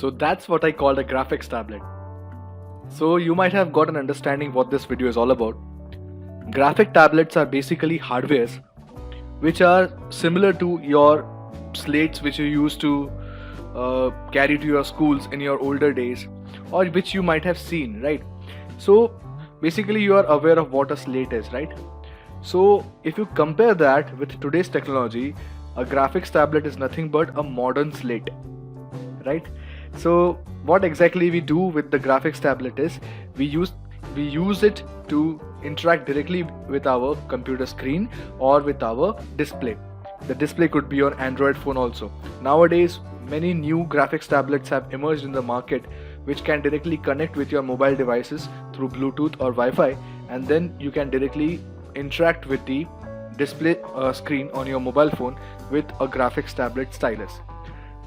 So that's what I called a graphics tablet. So you might have got an understanding what this video is all about. Graphic tablets are basically hardwares which are similar to your slates which you used to carry to your schools in your older days, or which you might have seen, right? So basically you are aware of what a slate is, right? So if you compare that with today's technology, a graphics tablet is nothing but a modern slate, right? So what exactly we do with the graphics tablet is we use it to interact directly with our computer screen or with our display. The display could be on Android phone also. Nowadays many new graphics tablets have emerged in the market which can directly connect with your mobile devices through Bluetooth or Wi-Fi, and then you can directly interact with the display screen on your mobile phone with a graphics tablet stylus.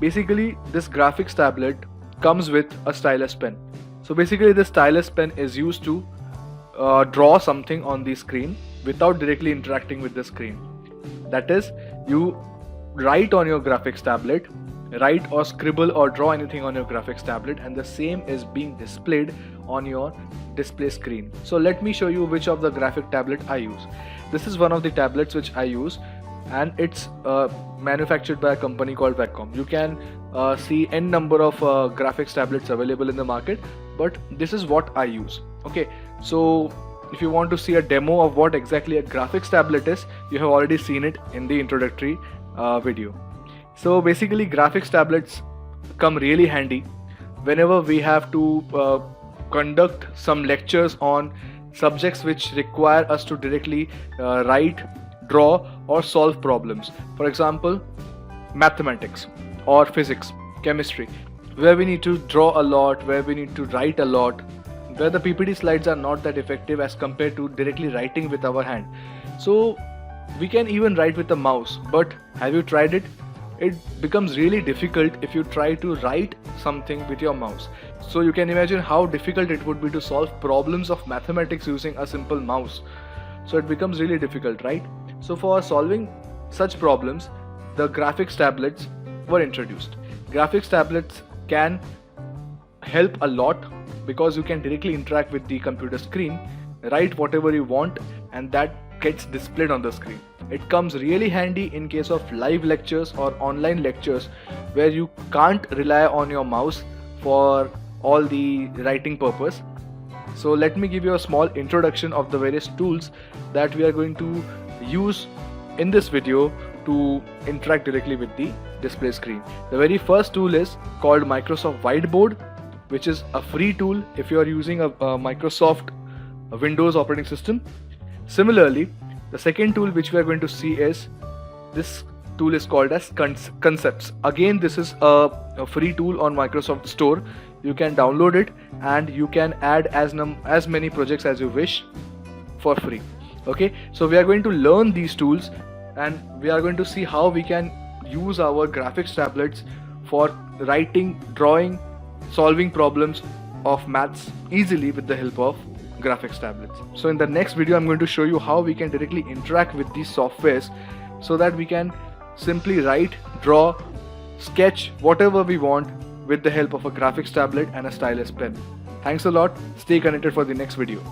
Basically this graphics tablet comes with a stylus pen. So basically the stylus pen is used to draw something on the screen without directly interacting with the screen. That is, you write on your graphics tablet, write or scribble or draw anything on your graphics tablet, and the same is being displayed on your display screen. So let me show you which of the graphic tablet I use. This is one of the tablets which I use, and it's manufactured by a company called Wacom. You can see n number of graphics tablets available in the market, but this is what I use. Okay, so if you want to see a demo of what exactly a graphics tablet is, you have already seen it in the introductory video. So basically graphics tablets come really handy whenever we have to conduct some lectures on subjects which require us to directly write, draw or solve problems. For example, mathematics or physics, chemistry, where we need to draw a lot, where we need to write a lot, where the PPT slides are not that effective as compared to directly writing with our hand. So we can even write with the mouse, but have you tried it? It becomes really difficult if you try to write something with your mouse. So you can imagine how difficult it would be to solve problems of mathematics using a simple mouse. So it becomes really difficult, right? So for solving such problems, the graphics tablets were introduced. Graphics tablets can help a lot because you can directly interact with the computer screen, write whatever you want, and that gets displayed on the screen. It comes really handy in case of live lectures or online lectures where you can't rely on your mouse for all the writing purpose. So let me give you a small introduction of the various tools that we are going to use in this video to interact directly with the display screen. The very first tool is called Microsoft Whiteboard, which is a free tool if you are using a Microsoft Windows operating system. Similarly, the second tool which we are going to see is this tool is called as Concepts. Again, this is a free tool on Microsoft Store. You can download it and you can add as many projects as you wish for free. Okay, so we are going to learn these tools and we are going to see how we can use our graphics tablets for writing, drawing, solving problems of maths easily with the help of graphics tablets. So in the next video I'm going to show you how we can directly interact with these softwares so that we can simply write, draw, sketch whatever we want with the help of a graphics tablet and a stylus pen. Thanks a lot. Stay connected for the next video.